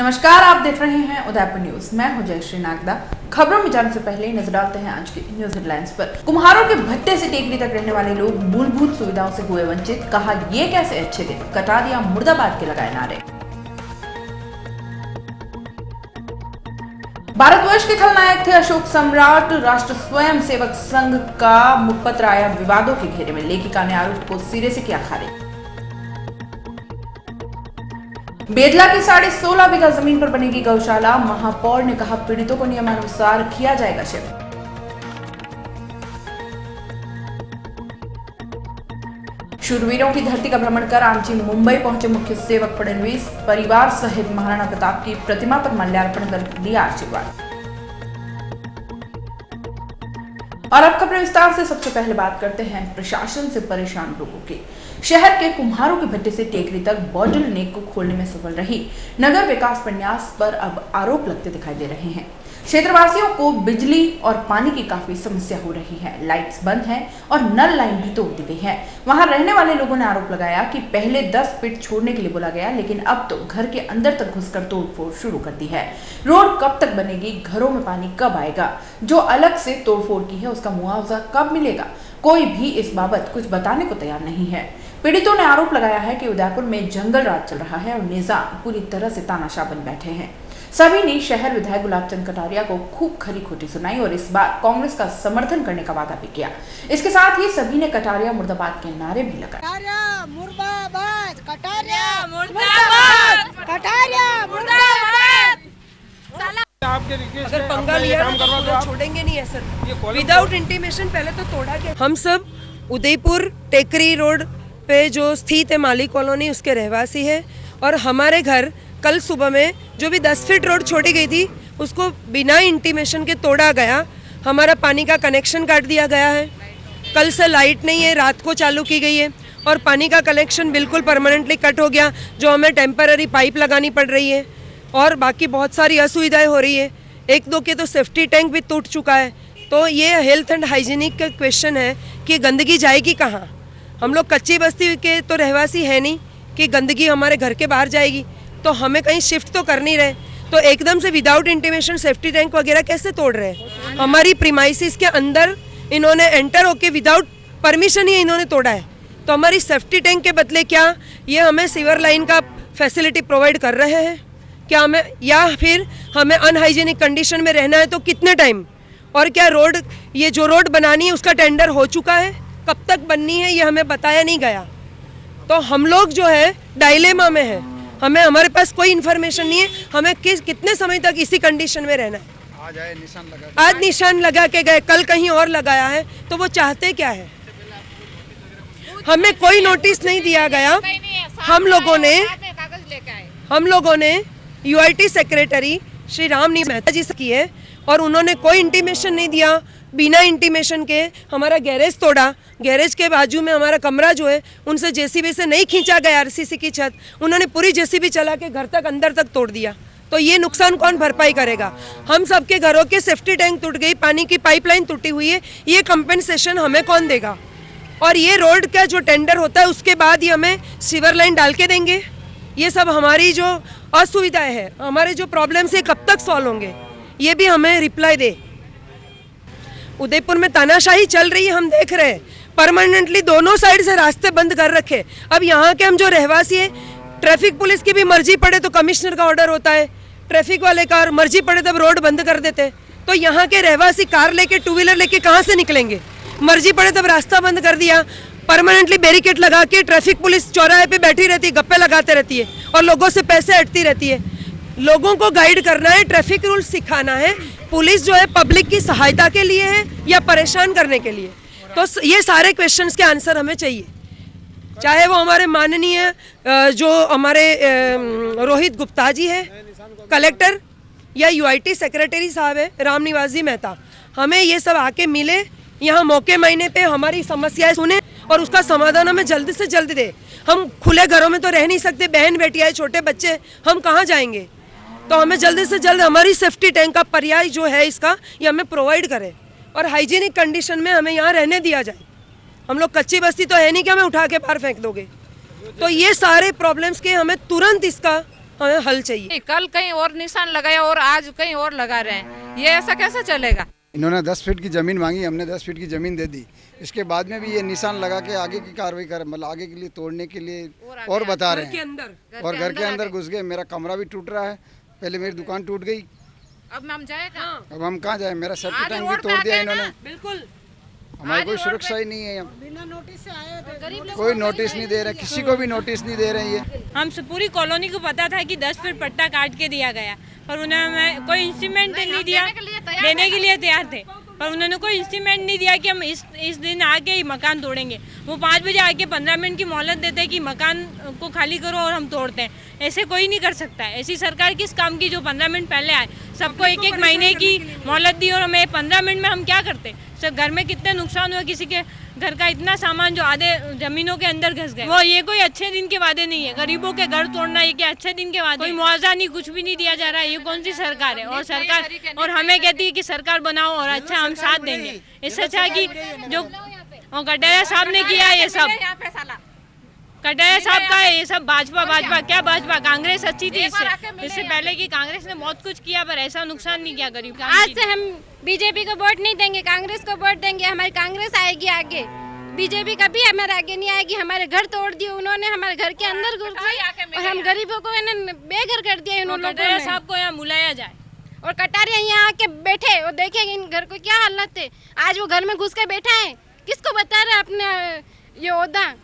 नमस्कार, आप देख रहे हैं उदयपुर न्यूज। मैं हूं जयश्री नागदा। खबरों में जाने से पहले नजर डालते हैं आज की न्यूज हेडलाइंस पर। कुम्हारों के भट्टे से टेकरी तक रहने वाले लोग मूलभूत सुविधाओं से हुए वंचित। कहा ये कैसे अच्छे दिन, कटारिया मुर्दाबाद के लगाए नारे। भारतवर्ष के खलनायक थे अशोक सम्राट। राष्ट्र स्वयं सेवक संघ का मुखपत्र आया विवादों के घेरे में। लेखिका ने आरोप को सिरे से किया खारिज। बेदला की 16.5 बीघा जमीन पर बनेगी गौशाला। महापौर ने कहा पीड़ितों को नियमानुसार किया जाएगा शिफ्ट। शूरवीरों की धरती का भ्रमण कर आमची मुंबई पहुंचे मुख्य सेवक फडणवीस। परिवार सहित महाराणा प्रताप की प्रतिमा पर माल्यार्पण कर दिया आशीर्वाद। और अब खबरें विस्तार से। सबसे पहले बात करते हैं प्रशासन से परेशान लोगों की। शहर के कुम्हारों के भट्टे से टेकरी तक बॉटल नेक को खोलने में सफल रही नगर विकास प्रन्यास पर अब आरोप लगते दिखाई दे रहे हैं। क्षेत्रवासियों को बिजली और पानी की काफी समस्या हो रही है। लाइट्स बंद हैं और नल लाइन भी तोड़ दी गई है। वहां रहने वाले लोगों ने आरोप लगाया कि पहले 10 फीट छोड़ने के लिए बोला गया, लेकिन अब तो घर के अंदर तक घुसकर तोड़फोड़ शुरू कर दी है। रोड कब तक बनेगी, घरों में पानी कब आएगा, जो अलग से तोड़फोड़ की है उसका मुआवजा कब मिलेगा, कोई भी इस बाबत कुछ बताने को तैयार नहीं है। पीड़ितों ने आरोप लगाया है कि उदयपुर में जंगल राज चल रहा है और निजाम पूरी तरह से तानाशाह बन बैठे हैं। सभी ने शहर विधायक गुलाबचंद कटारिया को खूब खरी खोटी सुनाई और इस बार कांग्रेस का समर्थन करने का वादा भी किया। इसके साथ ही सभी ने कटारिया मुर्दाबाद के नारे भी लगाए। कटारिया मुर्दाबाद, कटारिया मुर्दाबाद, कटारिया मुर्दाबाद। अगर पंगा लिया तो छोड़ेंगे नहीं है सर। विदाउट इंटीमेशन पहले तो तोड़ा गया। हम सब उदयपुर टेकरी रोड पे जो स्थित है माली कॉलोनी, उसके रहवासी है और हमारे घर कल सुबह में जो भी 10 फीट रोड छोड़ी गई थी उसको बिना इंटीमेशन के तोड़ा गया। हमारा पानी का कनेक्शन काट दिया गया है। कल से लाइट नहीं है, रात को चालू की गई है और पानी का कनेक्शन बिल्कुल परमानेंटली कट हो गया, जो हमें टेम्पररी पाइप लगानी पड़ रही है और बाकी बहुत सारी असुविधाएं हो रही है। एक दो के तो सेफ्टी टैंक भी टूट चुका है। तो ये हेल्थ एंड हाइजीनिक का क्वेश्चन है कि गंदगी जाएगी कहाँ। हम लोग कच्ची बस्ती के तो रहवासी है नहीं कि गंदगी हमारे घर के बाहर जाएगी, तो हमें कहीं शिफ्ट तो कर नहीं रहे। तो एकदम से विदाउट इंटीमेशन सेफ्टी टैंक वगैरह कैसे तोड़ रहे हैं। हमारी प्रीमाइसिस के अंदर इन्होंने एंटर होके विदाउट परमिशन ही इन्होंने तोड़ा है। तो हमारी सेफ्टी टैंक के बदले क्या ये हमें सीवर लाइन का फैसिलिटी प्रोवाइड कर रहे हैं क्या हमें, या फिर हमें अनहाइजीनिक कंडीशन में रहना है तो कितने टाइम। और क्या रोड, ये जो रोड बनानी है उसका टेंडर हो चुका है, कब तक बननी है ये हमें बताया नहीं गया। तो हम लोग जो है डायलेमा में है, हमें हमारे पास कोई इन्फॉर्मेशन नहीं है हमें कितने समय तक इसी कंडीशन में रहना है। आज निशान लगा के गए, कल कहीं और लगाया है, तो वो चाहते क्या है। हमें कोई नोटिस नहीं दिया गया। हम लोगों ने यूआईटी सेक्रेटरी श्री रामनी मेहता जी से की है और उन्होंने कोई इंटीमेशन नहीं दिया। बिना इंटीमेशन के हमारा गैरेज तोड़ा। गैरेज के बाजू में हमारा कमरा जो है उनसे जेसीबी से नहीं खींचा गया आरसीसी की छत, उन्होंने पूरी जेसीबी चला के घर तक अंदर तक तोड़ दिया। तो ये नुकसान कौन भरपाई करेगा। हम सबके घरों के सेफ्टी टैंक टूट गई, पानी की पाइपलाइन टूटी हुई है, ये कंपेंसेशन हमें कौन देगा। और ये रोड का जो टेंडर होता है उसके बाद ही हमें सीवर लाइन डाल के देंगे। ये सब हमारी जो असुविधाएं है, हमारे जो प्रॉब्लम्स है कब तक सॉल्व होंगे, ये भी हमें रिप्लाई दे। उदयपुर में तानाशाही चल रही है, हम देख रहे हैं। परमानेंटली दोनों साइड से रास्ते बंद कर रखे। अब यहाँ के हम जो रहवासी हैं, ट्रैफिक पुलिस की भी मर्जी पड़े तो कमिश्नर का ऑर्डर होता है, ट्रैफिक वाले का मर्जी पड़े तब रोड बंद कर देते। तो यहाँ के रहवासी कार लेके, टू व्हीलर लेके कहाँ से निकलेंगे। मर्जी पड़े तब रास्ता बंद कर दिया। परमानेंटली बैरिकेड लगा के ट्रैफिक पुलिस चौराहे पे बैठी रहती है, गप्पे लगाते रहती है और लोगों से पैसे हटती रहती है। लोगों को गाइड करना है, ट्रैफिक रूल सिखाना है। पुलिस जो है पब्लिक की सहायता के लिए है या परेशान करने के लिए। तो ये सारे क्वेश्चंस के आंसर हमें चाहिए, चाहे वो हमारे माननीय जो हमारे रोहित गुप्ता जी है कलेक्टर, या यूआईटी सेक्रेटरी साहब है रामनिवास जी मेहता। हमें ये सब आके मिले, यहाँ मौके महीने पे हमारी समस्याएं सुने और उसका समाधान हमें जल्दी से जल्दी दे। हम खुले घरों में तो रह नहीं सकते, बहन बेटियाँ, छोटे बच्चे, हम कहाँ जाएंगे। तो हमें जल्दी से जल्द हमारी सेफ्टी टैंक का पर्याय जो है इसका, ये हमें प्रोवाइड करें और हाइजीनिक कंडीशन में हमें यहाँ रहने दिया जाए। हम लोग कच्ची बस्ती तो है नहीं कि हमें उठा के बाहर फेंक दोगे। तो ये सारे प्रॉब्लम्स के हमें तुरंत इसका हमें हल चाहिए। कल कहीं और निशान लगाया और आज कहीं और लगा रहे हैं, ये ऐसा कैसे चलेगा। इन्होंने 10 फीट की ज़मीन मांगी, हमने 10 फीट की ज़मीन दे दी। इसके बाद में भी ये निशान लगा के आगे की कार्रवाई कर, मतलब आगे के लिए तोड़ने के लिए और बता रहे हैं। और घर के अंदर घुस गए, मेरा कमरा भी टूट रहा है, पहले मेरी दुकान टूट गई। अब हम जाए कहाँ? अब हम कहाँ जाए, मेरा सेफ्टी टैंक भी तोड़ दिया इन्होंने। बिल्कुल हमारी कोई सुरक्षा ही नहीं है, बिना नोटिस से आए थे। कोई नोटिस नहीं दे रहे, किसी को भी नोटिस नहीं दे रहे। ये हम पूरी कॉलोनी को पता था कि 10 फीट पट्टा काट के दिया गया, पर उन्होंने कोई इंस्ट्रूमेंट नहीं दिया। देने के लिए तैयार थे, पर उन्होंने कोई इंस्ट्रूमेंट नहीं दिया कि हम इस दिन आके ही मकान तोड़ेंगे। वो 5 बजे आके 15 मिनट की मोहलत देते हैं कि मकान को खाली करो और हम तोड़ते हैं। ऐसे कोई नहीं कर सकता है। ऐसी सरकार किस काम की जो 15 मिनट पहले आए, सबको एक एक महीने की मोहलत दी और हमें 15 मिनट में हम क्या करते। सब घर में कितने नुकसान हुए, किसी के घर का इतना सामान जो आधे जमीनों के अंदर घुस गए। वो ये कोई अच्छे दिन के वादे नहीं है। गरीबों के घर तोड़ना ये क्या अच्छे दिन के वादे? कोई मुआवजा नहीं, कुछ भी नहीं दिया जा रहा है। ये कौन सी सरकार है? और सरकार और हमें कहती है कि सरकार बनाओ और अच्छा हम साथ देंगे। इससे अच्छा कि जो कटारिया साहब ने किया ये सब, कटारिया साहब का है ये सब। भाजपा क्या भाजपा, कांग्रेस अच्छी थी इससे पहले की कांग्रेस ने बहुत कुछ किया, पर ऐसा नुकसान नहीं किया गरीब का। आज से हम बीजेपी को वोट नहीं देंगे, कांग्रेस को वोट देंगे। हमारी कांग्रेस आएगी आगे, बीजेपी कभी हमारे आगे नहीं आएगी। हमारे घर तोड़ दिए उन्होंने, हमारे घर के अंदर घुस गए और हम गरीबों को बेघर कर दिया उन्होंने। कटारिया साहब को यहाँ बुलाया जाए और कटारिया यहाँ आके बैठे और देखेंगे इन घर को क्या हालत है। आज वो घर में घुस के बैठा है, किसको बता रहे अपने ये ओहदा?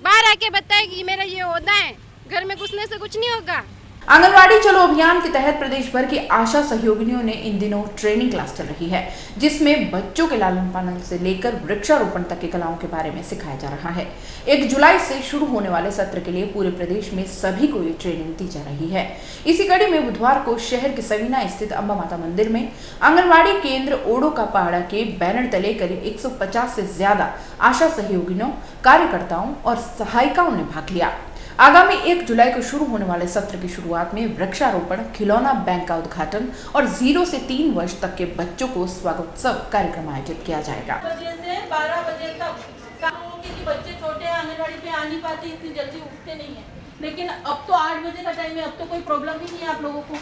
बाहर आके बताए कि मेरा ये ओहदा है, घर में घुसने से कुछ नहीं होगा। आंगनवाड़ी चलो अभियान के तहत प्रदेश भर की आशा सहयोगिनियों ने इन दिनों ट्रेनिंग क्लास चल रही है, जिसमें बच्चों के लालन पालन से लेकर वृक्षारोपण तक की कलाओं के बारे में सिखाया जा रहा है। 1 जुलाई से शुरू होने वाले सत्र के लिए पूरे प्रदेश में सभी को ये ट्रेनिंग दी जा रही है। इसी कड़ी में बुधवार को शहर के सवीना स्थित अम्बा माता मंदिर में आंगनवाड़ी केंद्र ओडो का पहाड़ा के बैनर तले करीब 150 से ज्यादा आशा सहयोगिनियों, कार्यकर्ताओं और सहायिकाओं ने भाग लिया। आगामी 1 जुलाई को शुरू होने वाले सत्र की शुरुआत में वृक्षारोपण, खिलौना बैंक का उद्घाटन और 0 से 3 वर्ष तक के बच्चों को स्वागतोत्सव कार्यक्रम आयोजित किया जाएगा। 10 बजे से 12 बजे तक क्योंकि बच्चे छोटे हैं, आंगनवाड़ी पे आ नहीं पाते, इतनी जल्दी उठते नहीं है। लेकिन अब तो 8 बजे का टाइम है, अब तो कोई प्रॉब्लम ही नहीं है। आप लोगों को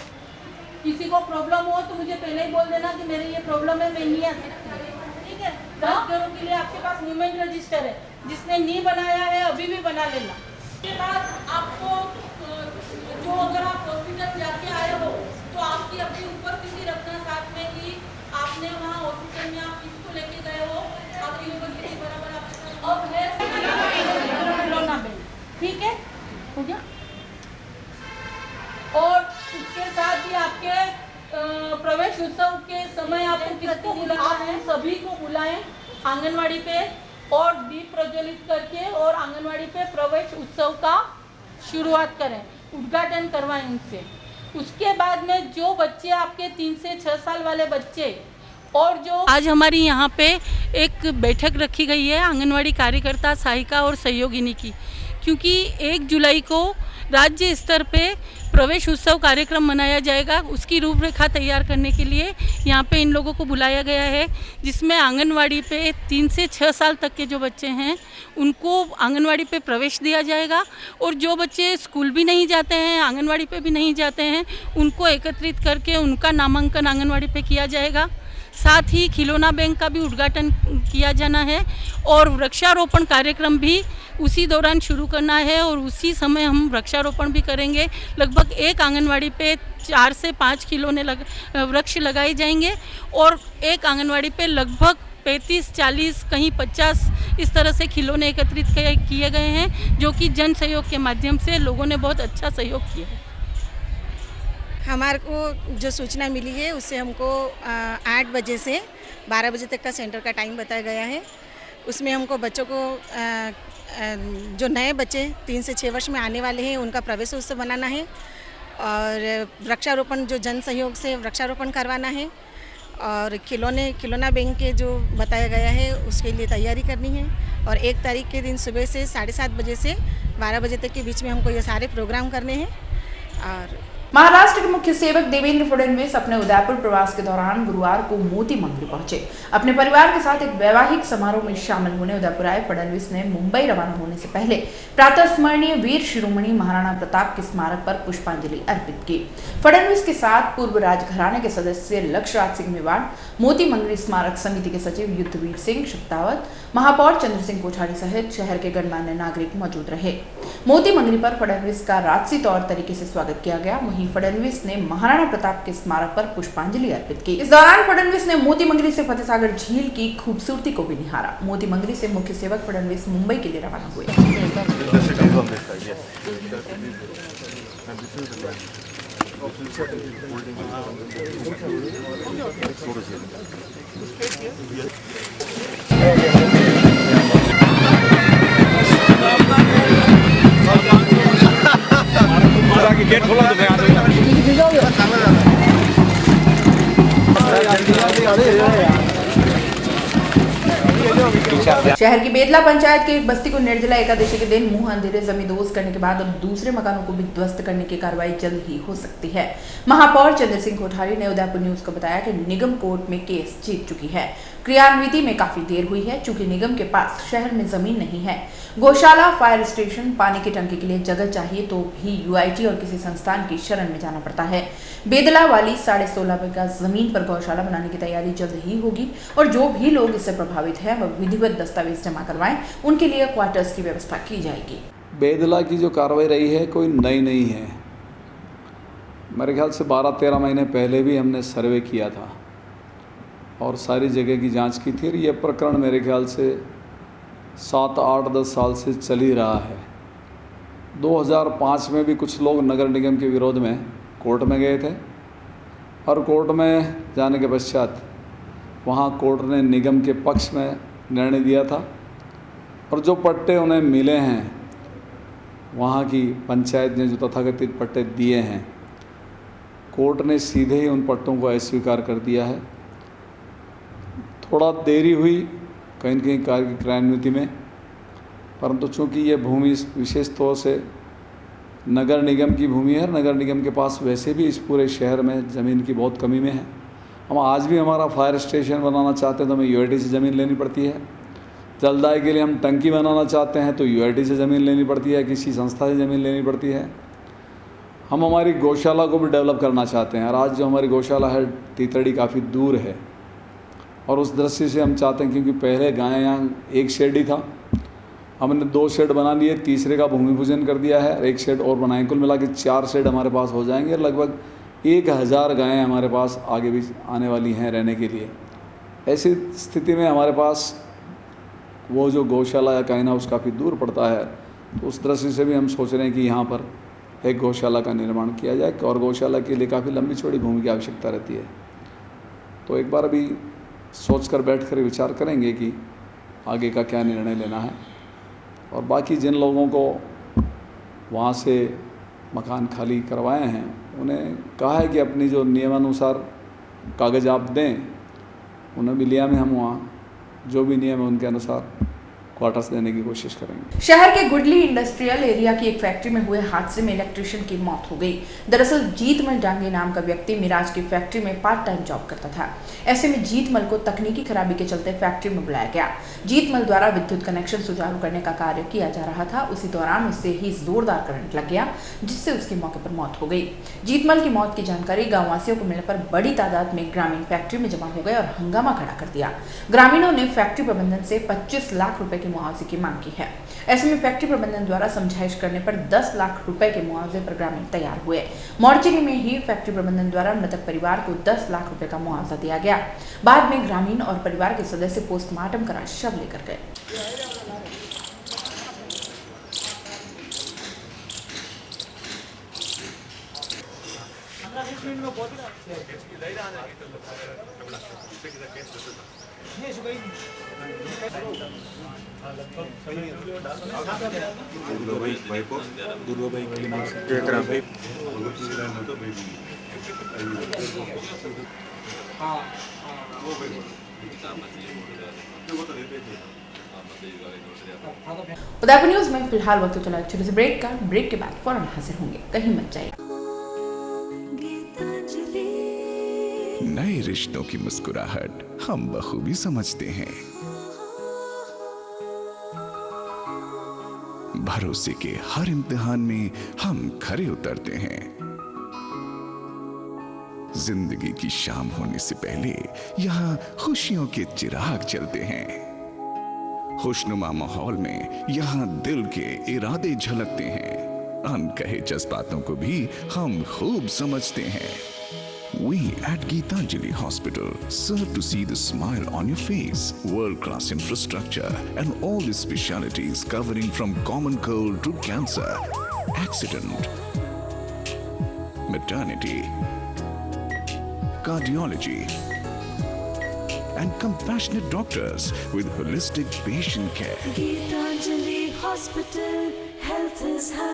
किसी को प्रॉब्लम हो तो मुझे पहले ही बोल देना कि मेरे ये प्रॉब्लम है, मैं नहीं आ सकती, ठीक है। 10 घरों के लिए आपके पास मूवमेंट रजिस्टर है, जिसने नहीं बनाया है अभी भी बना लेना। के बाद आपको जो अगर आप हॉस्पिटल जाके आए हो तो आपकी अपनी उपस्थिति रखना साथ में कि आपने वहाँ हॉस्पिटल में आप किसको लेके गए हो, आपकी उपस्थिति बराबर अब है। ठीक है, हो गया। और उसके साथ ही आपके प्रवेश उत्सव के समय आपको किसको बुलाना है? सभी को बुलाएं आंगनवाड़ी पे और दीप प्रज्वलित करके और आंगनवाड़ी पे प्रवेश उत्सव का शुरुआत करें, उद्घाटन करवाएं उनसे। उसके बाद में जो बच्चे आपके 3 से 6 साल वाले बच्चे और जो आज हमारी यहाँ पे एक बैठक रखी गई है आंगनवाड़ी कार्यकर्ता, सहायिका और सहयोगिनी की, क्योंकि 1 जुलाई को राज्य स्तर पे प्रवेश उत्सव कार्यक्रम मनाया जाएगा। उसकी रूपरेखा तैयार करने के लिए यहाँ पे इन लोगों को बुलाया गया है, जिसमें आंगनवाड़ी पे 3 से 6 साल तक के जो बच्चे हैं उनको आंगनवाड़ी पे प्रवेश दिया जाएगा और जो बच्चे स्कूल भी नहीं जाते हैं, आंगनवाड़ी पे भी नहीं जाते हैं, उनको एकत्रित करके उनका नामांकन आंगनवाड़ी पे किया जाएगा। साथ ही खिलौना बैंक का भी उद्घाटन किया जाना है और वृक्षारोपण कार्यक्रम भी उसी दौरान शुरू करना है और उसी समय हम वृक्षारोपण भी करेंगे। लगभग एक आंगनवाड़ी पे 4 से 5 खिलौने वृक्ष लगाए जाएंगे और एक आंगनवाड़ी पे लगभग 35-40 कहीं 50 इस तरह से खिलौने एकत्रित किए गए हैं, जो कि जन सहयोग के माध्यम से लोगों ने बहुत अच्छा सहयोग किया है। हमारे को जो सूचना मिली है उससे हमको 8 बजे से 12 बजे तक का सेंटर का टाइम बताया गया है। उसमें हमको बच्चों को जो नए बच्चे 3 से 6 वर्ष में आने वाले हैं उनका प्रवेश उत्सव बनाना है और वृक्षारोपण जो जन सहयोग से वृक्षारोपण करवाना है और खिलौना बैंक के जो बताया गया है उसके लिए तैयारी करनी है। और 1 तारीख के दिन सुबह से 7:30 बजे से 12 बजे तक के बीच में हमको ये सारे प्रोग्राम करने हैं और महाराष्ट्र के मुख्य सेवक देवेंद्र फडणवीस अपने उदयपुर प्रवास के दौरान गुरुवार को मोती मंगरी पहुंचे। अपने परिवार के साथ एक वैवाहिक समारोह में शामिल होने उदयपुर आए फडणवीस ने मुंबई रवाना होने से पहले प्रातः स्मरणीय वीर शिरोमणि महाराणा प्रताप के स्मारक पर पुष्पांजलि अर्पित की। फडणवीस के साथ पूर्व राजघराने के सदस्य लक्ष्यराज सिंह मेवाड़, मोती मंगरी स्मारक समिति के सचिव युद्धवीर सिंह शेखावत, महापौर चंद्र सिंह कोठारी सहित शहर के गणमान्य नागरिक मौजूद रहे। मोती मंगरी पर फडणवीस का राजसी तौर तरीके से स्वागत किया गया। वहीं फडणवीस ने महाराणा प्रताप के स्मारक पर पुष्पांजलि अर्पित की। इस दौरान फडणवीस ने मोती मंगरी से फतेहसागर झील की खूबसूरती को भी निहारा। मोती मंगरी से मुख्य सेवक फडणवीस मुंबई के लिए रवाना हुए। गेट खोला तो मैं आ शहर की बेदला पंचायत की एक बस्ती को निर्जला एकादशी के दिन मुंह अंधेरे जमींदोज करने के बाद अब दूसरे मकानों को भी ध्वस्त करने की कार्रवाई जल्द ही हो सकती है। महापौर चंद्र सिंह कोठारी ने उदयपुर न्यूज को बताया कि निगम कोर्ट में केस जीत चुकी है। क्रियान्विति में काफी देर हुई है चूंकि निगम के पास शहर में जमीन नहीं है। गौशाला, फायर स्टेशन, पानी की टंकी के लिए जगह चाहिए तो भी यूआईटी और किसी संस्थान की शरण में जाना पड़ता है। बेदला वाली 16.5 बीघा जमीन पर गौशाला बनाने की तैयारी जल्द ही होगी और जो भी लोग इससे प्रभावित हैं वह विधिवत दस्तावेज जमा करवाएं। उनके लिए क्वार्टर्स की व्यवस्था की जाएगी। बेदला की जो कार्रवाई रही है कोई नई नहीं है। मेरे ख्याल से 12-13 महीने पहले भी हमने सर्वे किया था और सारी जगह की जांच की थी। ये प्रकरण मेरे ख्याल से 7, 8, 10 साल से चल ही रहा है। 2005 में भी कुछ लोग नगर निगम के विरोध में कोर्ट में गए थे और कोर्ट में जाने के पश्चात वहाँ कोर्ट ने निगम के पक्ष में निर्णय दिया था और जो पट्टे उन्हें मिले हैं वहाँ की पंचायत ने जो तथाकथित पट्टे दिए हैं कोर्ट ने सीधे ही उन पट्टों को अस्वीकार कर दिया है। थोड़ा देरी हुई कहीं न कहीं कार्य की क्रियान्विति में, परंतु चूँकि ये भूमि विशेष तौर से नगर निगम की भूमि है। नगर निगम के पास वैसे भी इस पूरे शहर में ज़मीन की बहुत कमी में है। हम आज भी हमारा फायर स्टेशन बनाना चाहते हैं तो हमें यूआईटी से ज़मीन लेनी पड़ती है। जलदाय के लिए हम टंकी बनाना चाहते हैं तो यूआईटी से ज़मीन लेनी पड़ती है, किसी संस्था से ज़मीन लेनी पड़ती है। हम हमारी गौशाला को भी डेवलप करना चाहते हैं और आज जो हमारी गौशाला है तीतड़ी काफ़ी दूर है और उस दृष्टि से हम चाहते हैं क्योंकि पहले गाय यहाँ एक शेड ही था, हमने 2 शेड बना लिए, तीसरे का भूमि पूजन कर दिया है, एक शेड और बनाए। कुल मिला के 4 शेड हमारे पास हो जाएंगे। लगभग 1000 गायें हमारे पास आगे भी आने वाली हैं रहने के लिए। ऐसी स्थिति में हमारे पास वो जो गौशाला या काइन हाउस काफ़ी दूर पड़ता है, तो उस दृष्टि से भी हम सोच रहे हैं कि यहाँ पर एक गौशाला का निर्माण किया जाए और गौशाला के लिए काफ़ी लंबी चौड़ी भूमि की आवश्यकता रहती है। तो एक बार अभी सोचकर बैठकर विचार करेंगे कि आगे का क्या निर्णय लेना है और बाकी जिन लोगों को वहाँ से मकान खाली करवाए हैं उन्हें कहा है कि अपनी जो नियमानुसार कागज़ आप दें। उन्हें भी लिया में हम वहाँ जो भी नियम है उनके अनुसार क्वार्टर्स देने की कोशिश करेंगे। शहर के गुडली इंडस्ट्रियल एरिया की एक फैक्ट्री में हुए हादसे में इलेक्ट्रिशियन की मौत हो गई। दरअसल जीतमल डांगे नाम का व्यक्ति मिराज की फैक्ट्री में पार्ट टाइम जॉब करता था। ऐसे में जीतमल को तकनीकी खराबी के चलते फैक्ट्री में बुलाया गया। जीतमल द्वारा विद्युत कनेक्शन सुचारू करने का कार्य किया जा रहा था। उसी दौरान उससे ही जोरदार करंट लग गया जिससे उसकी मौके पर मौत हो गई। जीतमल की मौत की जानकारी गाँव वासियों को मिलने पर बड़ी तादाद में ग्रामीण फैक्ट्री में जमा हो गए और हंगामा खड़ा कर दिया। ग्रामीणों ने फैक्ट्री प्रबंधन से 25 लाख रुपए मुआवजे की मांग की है। ऐसे में फैक्ट्री प्रबंधन द्वारा समझाइश करने पर 10 लाख रुपए के मुआवजे पर ग्रामीण तैयार हुए। मोर्चरी में ही फैक्ट्री प्रबंधन द्वारा मृतक परिवार को 10 लाख रुपए का मुआवजा दिया गया। बाद में ग्रामीण और परिवार के सदस्य पोस्टमार्टम करा शव लेकर गए। उदयपुर न्यूज में फिलहाल वक्त चला छोटे से ब्रेक का। ब्रेक के बाद फौरन हाजिर होंगे, कहीं मत जाइए। नए रिश्तों की मुस्कुराहट हम बखूबी समझते हैं। भरोसे के हर इम्तिहान में हम खरे उतरते हैं। जिंदगी की शाम होने से पहले यहाँ खुशियों के चिराग जलते हैं। खुशनुमा माहौल में यहाँ दिल के इरादे झलकते हैं। अनकहे जज्बातों को भी हम खूब समझते हैं। We at Geetanjali Hospital serve to see the smile on your face. World-class infrastructure and all the specialties covering from common cold to cancer, accident, maternity, cardiology, and compassionate doctors with holistic patient care. Geetanjali Hospital, health is high.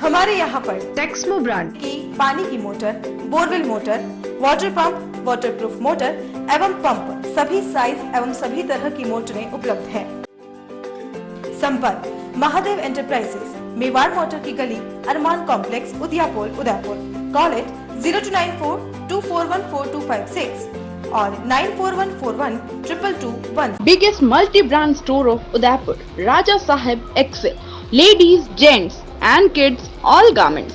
हमारे यहाँ पर Texmo brand की पानी की motor, borewell motor, water pump, waterproof motor एवं pump सभी size एवं सभी तरह की मोटरें उपलब्ध हैं। संपर्क महादेव एंटरप्राइजेस, मेवाड़ मोटर की गली, अरमान कॉम्प्लेक्स, उदयपुर। कॉल इट 0294241426 और 9414122221। Biggest multi-brand store of Udaipur, Raja Sahib Excel, ladies, gents and kids, all garments.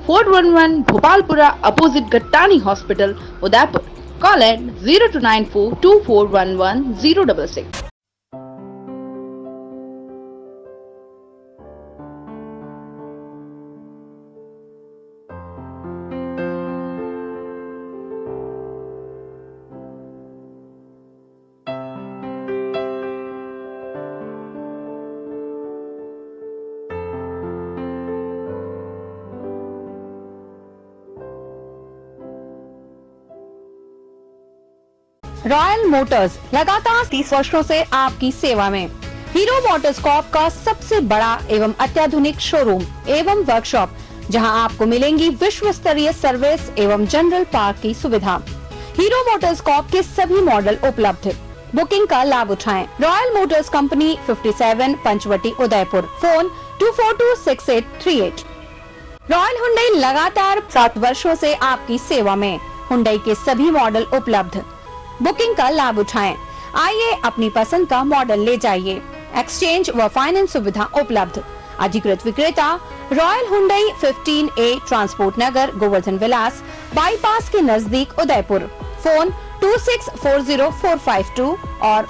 Fort 11 Bhopalpura opposite Gattani Hospital, Udaipur. Call at 0294 2411 066. Royal Motors लगातार 30 वर्षों से आपकी सेवा में। हीरो मोटर्सकॉर्प का सबसे बड़ा एवं अत्याधुनिक शोरूम एवं वर्कशॉप, जहां आपको मिलेंगी विश्व स्तरीय सर्विस एवं जनरल पार्क की सुविधा। हीरो मोटर्सकॉर्प के सभी मॉडल उपलब्ध। बुकिंग का लाभ उठाएं। Royal Motors company 57 Panchvati Udaipur. Phone 2426838। Royal Hyundai लगातार 7 वर्षों से आपकी सेवा में। हुंडई के सभी मॉडल उपलब्ध। बुकिंग का लाभ उठाएं। आइए अपनी पसंद का मॉडल ले जाइए। एक्सचेंज व फाइनेंस सुविधा उपलब्ध। अधिकृत विक्रेता रॉयल हुंडई 15A ट्रांसपोर्ट नगर, गोवर्धन विलास, बाईपास के नजदीक उदयपुर। फोन 2640452 और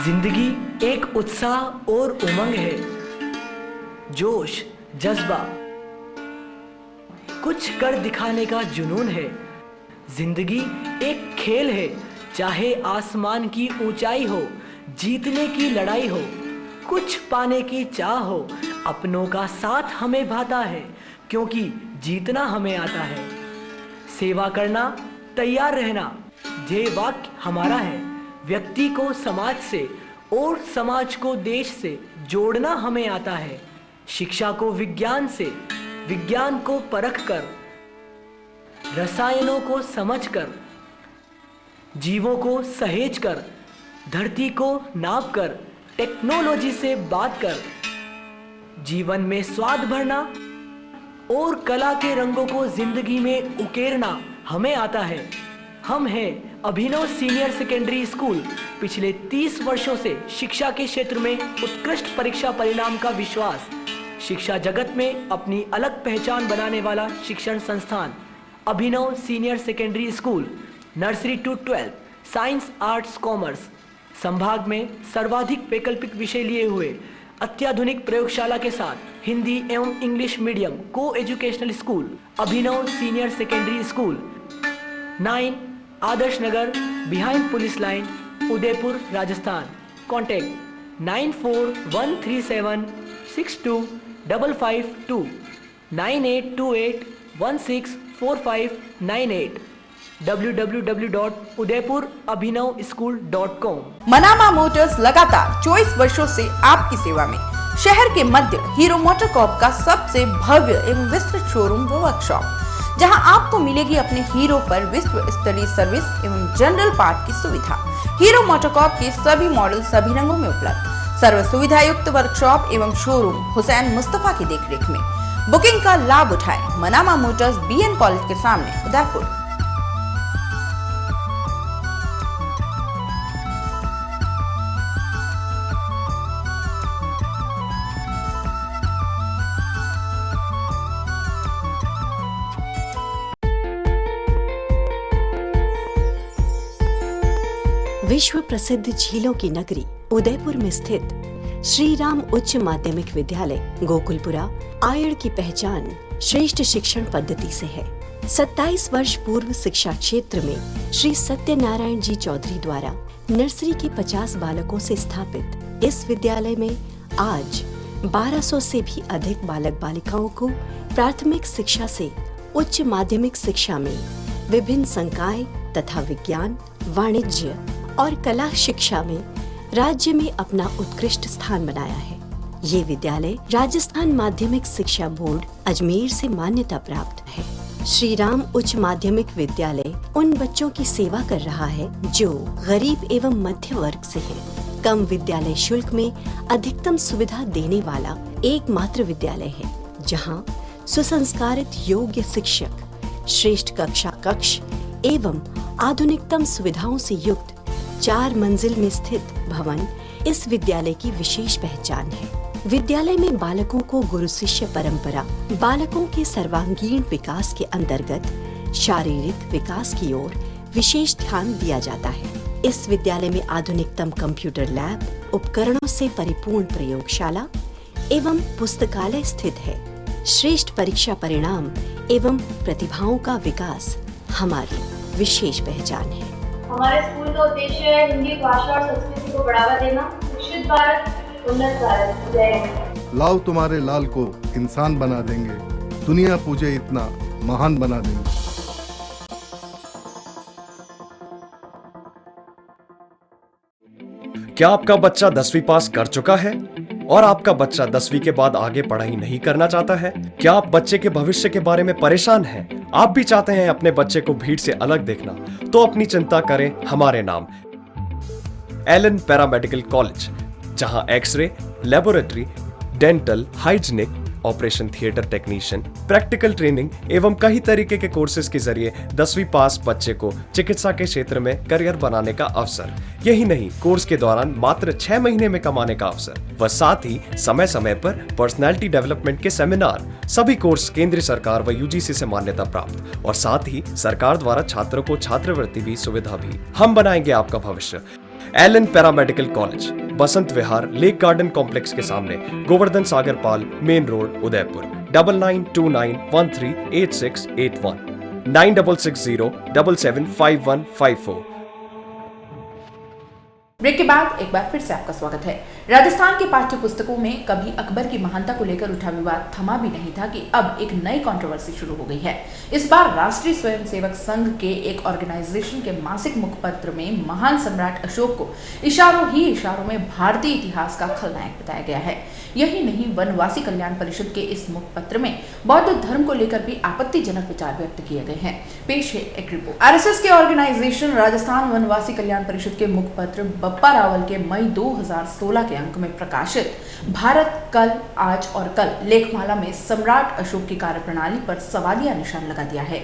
जिंदगी एक उत्साह और उमंग है, जोश, जज्बा, कुछ कर दिखाने का जुनून है। जिंदगी एक खेल है, चाहे आसमान की ऊंचाई हो, जीतने की लड़ाई हो, कुछ पाने की चाह हो, अपनों का साथ हमें भाता है, क्योंकि जीतना हमें आता है। सेवा करना, तैयार रहना, ये वाक्य हमारा है। व्यक्ति को समाज से और समाज को देश से जोड़ना हमें आता है। शिक्षा को विज्ञान से, विज्ञान को परख कर, रसायनों को समझकर, जीवों को सहेज कर, धरती को नाप कर, टेक्नोलॉजी से बात कर, जीवन में स्वाद भरना और कला के रंगों को जिंदगी में उकेरना हमें आता है। हम हैं अभिनव सीनियर सेकेंडरी स्कूल। पिछले 30 वर्षों से शिक्षा के क्षेत्र में उत्कृष्ट परीक्षा परिणाम का विश्वास, शिक्षा जगत में अपनी अलग पहचान बनाने वाला शिक्षण संस्थान Abhinav senior secondary school, nursery to 12, science, arts, commerce संभाग में सर्वाधिक वैकल्पिक विषय लिए हुए अत्याधुनिक प्रयोगशाला के साथ हिंदी एवं English medium coeducational school Abhinav senior secondary school 9 Adarsh Nagar behind police line Udaipur Rajasthan. Contact 9413762552 9828164598 www.udaipurabhinavschool.com। Manama Motors लगातार 24 वर्षों से आपकी सेवा में। शहर के मध्य हीरो मोटर कॉर्प का सबसे भव्य एवं विस्तृत शोरूम व वर्कशॉप, जहां आपको मिलेगी अपने हीरो पर विश्व स्तरीय सर्विस एवं जनरल पार्ट की सुविधा। हीरो मोटर कॉर्प के सभी मॉडल सभी रंगों में उपलब्ध। सर्व सुविधा युक्त वर्कशॉप एवं शोरूम हुसैन मुस्तफा की देखरेख में। बुकिंग का लाभ उठाएं। मनामा मोटर्स BN कॉलेज के सामने उदयपुर। विश्व प्रसिद्ध झीलों की नगरी उदयपुर में स्थित श्री राम उच्च माध्यमिक विद्यालय गोकुलपुरा आयड़ की पहचान श्रेष्ठ शिक्षण पद्धति से है। 27 वर्ष पूर्व शिक्षा क्षेत्र में श्री सत्यनारायण जी चौधरी द्वारा नर्सरी के 50 बालकों से स्थापित इस विद्यालय में आज 1200 से भी अधिक बालक बालिकाओं को प्राथमिक शिक्षा से उच्च माध्यमिक शिक्षा में विभिन्न संकाय तथा विज्ञान, वाणिज्य और कला शिक्षा में राज्य में अपना उत्कृष्ट स्थान बनाया है। ये विद्यालय राजस्थान माध्यमिक शिक्षा बोर्ड अजमेर से मान्यता प्राप्त है। श्री राम उच्च माध्यमिक विद्यालय उन बच्चों की सेवा कर रहा है जो गरीब एवं मध्य वर्ग से हैं। कम विद्यालय शुल्क में अधिकतम सुविधा देने वाला एकमात्र विद्यालय है, जहां सुसंस्कारित योग्य शिक्षक, श्रेष्ठ कक्ष एवं आधुनिकतम सुविधाओं से युक्त 4 मंजिल में स्थित भवन इस विद्यालय की विशेष पहचान है। विद्यालय में बालकों को गुरु शिष्य परंपरा, बालकों के सर्वांगीण विकास के अंतर्गत शारीरिक विकास की ओर विशेष ध्यान दिया जाता है। इस विद्यालय में आधुनिकतम कंप्यूटर लैब, उपकरणों से परिपूर्ण प्रयोगशाला एवं पुस्तकालय स्थित है। श्रेष्ठ परीक्षा परिणाम एवं प्रतिभाओं का विकास हमारी विशेष पहचान है। हमारे स्कूल का उद्देश्य है हिंदी भाषा और संस्कृति को बढ़ावा देना। शिक्षित भारत, उन्नत भारत। जय हिंद। लाओ तुम्हारे लाल को इंसान बना देंगे, दुनिया पूजे इतना महान बना देंगे। क्या आपका बच्चा 10वीं पास कर चुका है और आपका बच्चा 10वीं के बाद आगे पढ़ाई नहीं करना चाहता है? क्या आप बच्चे के भविष्य के बारे में परेशान हैं? आप भी चाहते हैं अपने बच्चे को भीड़ से अलग देखना? तो अपनी चिंता करें हमारे नाम, एलन पैरामेडिकल कॉलेज, जहां x ray, laboratory, dental, hygienic, operation theatre technician, practical training एवं कई तरीके के कोर्सेज के जरिए 10वीं पास बच्चे को चिकित्सा के क्षेत्र में करियर बनाने का अवसर। यही नहीं, कोर्स के दौरान मात्र 6 महीने में कमाने का अवसर व साथ ही समय समय पर पर्सनालिटी डेवलपमेंट के सेमिनार। सभी कोर्स केंद्र सरकार व UGC से मान्यता प्राप्त और साथ ही सरकार द्वारा छात्रों को छात्रवृत्ति भी सुविधा भी। हम बनाएंगे आपका भविष्य। Elon paramedical college, Basant Vihar, lake garden complex के सामने, गोवर्धन सागर पाल, मेन रोड, उदयपुर। 9929138681 9660775154। ब्रेक के बाद एक बार फिर से आपका स्वागत है। राजस्थान के पाठ्य पुस्तकों में कभी अकबर की महानता को लेकर उठा विवाद थमा भी नहीं था कि अब एक नई कंट्रोवर्सी शुरू हो गई है। इस बार राष्ट्रीय स्वयंसेवक संघ के एक ऑर्गेनाइजेशन के मासिक मुखपत्र में महान सम्राट अशोक को इशारों ही इशारों में भारतीय इतिहास का खलनायक बताया गया है। यही नहीं, वनवासी कल्याण परिषद के इस मुखपत्र में बौद्ध धर्म को लेकर भी आपत्तिजनक विचार व्यक्त किए गए हैं। पेश है एक रिपोर्ट। RSS के ऑर्गेनाइजेशन राजस्थान वनवासी कल्याण परिषद के मुखपत्र बप्पा रावल के मई 2016 के अंक में प्रकाशित भारत कल, आज और कल लेखमाला में सम्राट अशोक की कार्यप्रणाली पर सवालिया निशान लगा दिया है।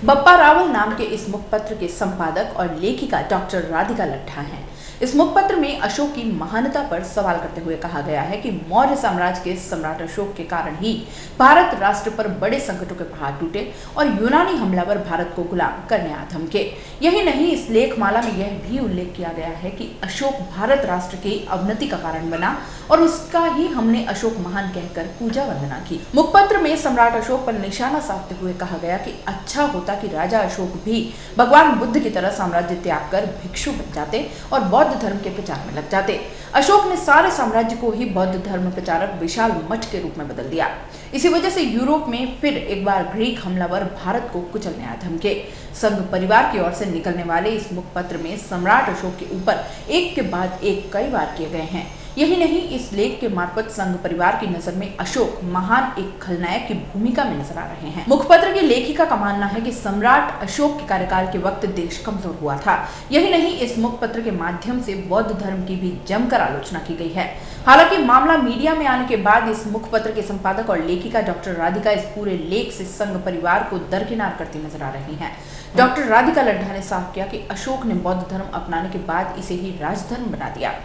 बप्पा रावल नाम के इस मुखपत्र के संपादक और लेखिका डॉक्टर राधिका लट्ठा हैं। इस मुखपत्र में अशोक की महानता पर सवाल करते हुए कहा गया है कि मौर्य साम्राज्य के सम्राट अशोक के कारण ही भारत राष्ट्र पर बड़े संकटों के पहाड़ टूटे और यूनानी हमलावर भारत को गुलाम करने आ धमके। यही नहीं, इस लेखमाला में यह भी उल्लेख किया गया है कि अशोक भारत राष्ट्र की अवनति का कारण बना और उसका ही हमने अशोक महान कहकर पूजा वंदना की। मुखपत्र में सम्राट अशोक पर निशाना साधते हुए कहा गया कि अच्छा होता कि राजा अशोक भी भगवान बुद्ध की तरह साम्राज्य त्याग कर भिक्षु बन जाते और बौद्ध धर्म के प्रचार में लग जाते। अशोक ने सारे साम्राज्य को ही बौद्ध धर्म प्रचारक विशाल मठ के रूप में बदल दिया। इसी वजह से यूरोप में फिर एक बार ग्रीक हमलावर भारत को कुचलने आ धमके। संघ परिवार की ओर से निकलने वाले इस मुखपत्र में सम्राट अशोक के ऊपर एक के बाद एक कई वार किए गए हैं। यही नहीं, इस लेख के मार्फत संघ परिवार की नजर में अशोक महान एक खलनायक की भूमिका में नजर आ रहे हैं। मुखपत्र की लेखिका का मानना है कि सम्राट अशोक के कार्यकाल के वक्त देश कमजोर हुआ था। यही नहीं, इस मुखपत्र के माध्यम से बौद्ध धर्म की भी जमकर आलोचना की गई है। हालांकि मामला मीडिया में आने के बाद इस मुखपत्र के संपादक और लेखिका डॉक्टर राधिका इस पूरे लेख से संघ परिवार को दरकिनार करती नजर आ रही हैं। डॉक्टर राधिका लड्ढा ने साफ किया कि अशोक ने बौद्ध धर्म अपनाने के बाद इसे ही राजधर्म बना दिया।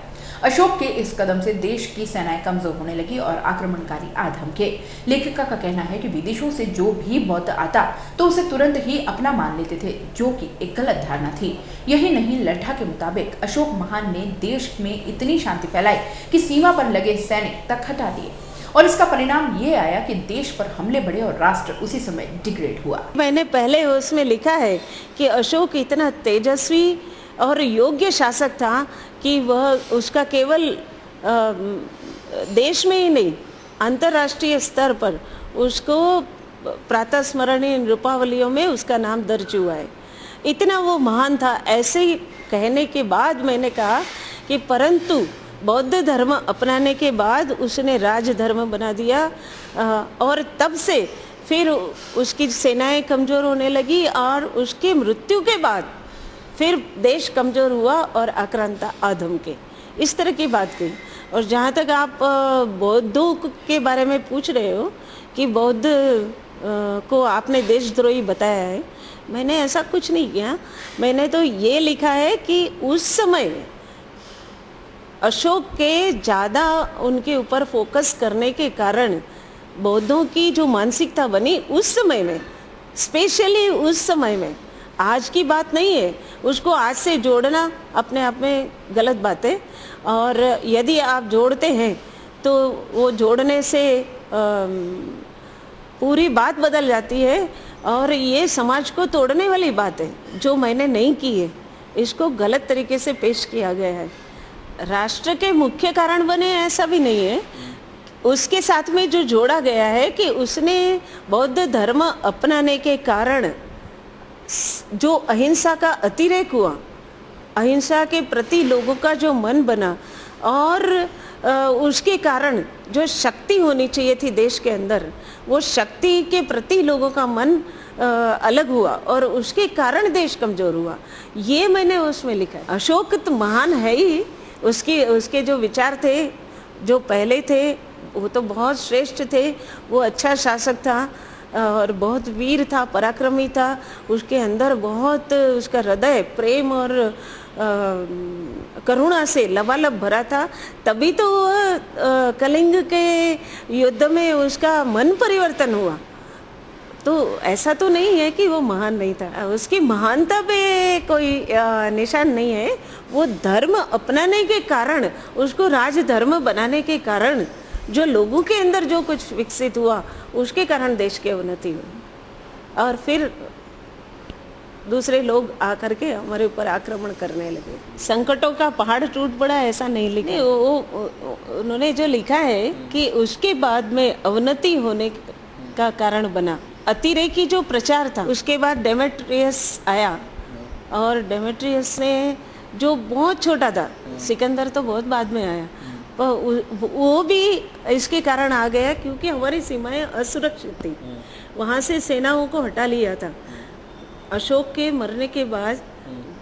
अशोक के इस कदम से देश की सेनाएं कमजोर होने लगी और आक्रमणकारी आ धमके। लेखिका का कहना है कि विदेशों से जो भी बौद्ध आता तो उसे तुरंत ही अपना मान लेते थे, जो कि एक गलत धारणा थी। यही नहीं, लड्ढा के मुताबिक अशोक महान ने देश में इतनी शांति फैलाई कि सीमा पर लगे सैनिक तक हटा दिए और इसका परिणाम ये आया कि देश पर हमले बढ़े और राष्ट्र उसी समय डिग्रेड हुआ। मैंने पहले उसमें लिखा है कि अशोक इतना तेजस्वी और योग्य शासक था कि वह उसका केवल देश में ही नहीं, अंतर्राष्ट्रीय स्तर पर उसको प्रातः स्मरणीय रूपावलियों में उसका नाम दर्ज हुआ है। इतना वो महान था। ऐसे ही कहने के बाद मैंने कहा कि परंतु बौद्ध धर्म अपनाने के बाद उसने राजधर्म बना दिया और तब से फिर उसकी सेनाएं कमज़ोर होने लगी और उसकी मृत्यु के बाद फिर देश कमज़ोर हुआ और आक्रांता आधम के, इस तरह की बात कही। और जहाँ तक आप बौद्धों के बारे में पूछ रहे हो कि बौद्ध को आपने देशद्रोही बताया है, मैंने ऐसा कुछ नहीं किया। मैंने तो ये लिखा है कि उस समय अशोक के ज़्यादा उनके ऊपर फोकस करने के कारण बौद्धों की जो मानसिकता बनी उस समय में, स्पेशली उस समय में, आज की बात नहीं है, उसको आज से जोड़ना अपने आप में गलत बात है। और यदि आप जोड़ते हैं तो वो जोड़ने से पूरी बात बदल जाती है और ये समाज को तोड़ने वाली बात है, जो मैंने नहीं की है। इसको गलत तरीके से पेश किया गया है। राष्ट्र के मुख्य कारण बने ऐसा भी नहीं है। उसके साथ में जो जोड़ा गया है कि उसने बौद्ध धर्म अपनाने के कारण जो अहिंसा का अतिरेक हुआ, अहिंसा के प्रति लोगों का जो मन बना और उसके कारण जो शक्ति होनी चाहिए थी देश के अंदर, वो शक्ति के प्रति लोगों का मन अलग हुआ और उसके कारण देश कमज़ोर हुआ। ये मैंने उसमें लिखा है। अशोक तो महान है ही, उसके जो विचार थे जो पहले थे वो तो बहुत श्रेष्ठ थे। वो अच्छा शासक था और बहुत वीर था, पराक्रमी था। उसके अंदर बहुत उसका हृदय प्रेम और करुणा से लबालब भरा था। तभी तो कलिंग के युद्ध में उसका मन परिवर्तन हुआ। तो ऐसा तो नहीं है कि वो महान नहीं था। उसकी महानता पे कोई निशान नहीं है। वो धर्म अपनाने के कारण, उसको राजधर्म बनाने के कारण, जो लोगों के अंदर जो कुछ विकसित हुआ उसके कारण देश की उन्नति हुई और फिर दूसरे लोग आकर के हमारे ऊपर आक्रमण करने लगे। संकटों का पहाड़ टूट पड़ा ऐसा नहीं लिखा। उन्होंने जो लिखा है कि उसके बाद में अवनति होने का कारण बना अतिरेकी जो प्रचार था। उसके बाद डेमेट्रियस आया और डेमेट्रियस ने जो बहुत छोटा था, सिकंदर तो बहुत बाद में आया, वो भी इसके कारण आ गया क्योंकि हमारी सीमाएं असुरक्षित थी। वहाँ से सेनाओं को हटा लिया था। अशोक के मरने के बाद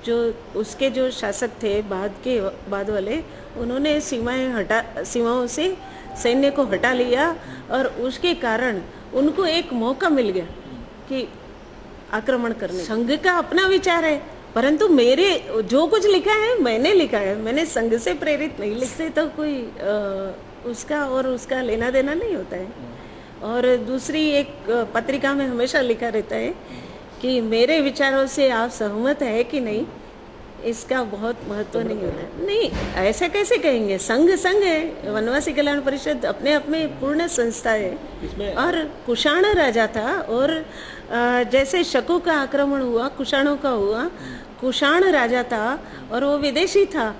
जो उसके जो शासक थे बाद वाले, उन्होंने सीमाओं से सैन्य को हटा लिया और उसके कारण उनको एक मौका मिल गया कि आक्रमण करने। संघ का अपना विचार है, परंतु मेरे जो कुछ लिखा है मैंने लिखा है, मैंने संघ से प्रेरित नहीं लिखते तो कोई उसका लेना देना नहीं होता है। और दूसरी एक पत्रिका में हमेशा लिखा रहता है कि मेरे विचारों से आप सहमत है कि नहीं, इसका बहुत महत्व नहीं होता है। नहीं, ऐसा कैसे कहेंगे, संघ है, वनवासी कल्याण परिषद अपने आप में पूर्ण संस्था है। और कुषाण राजा था और जैसे शकु का आक्रमण हुआ, कुषाणों का हुआ, कुषाण राजा था और वो विदेशी था,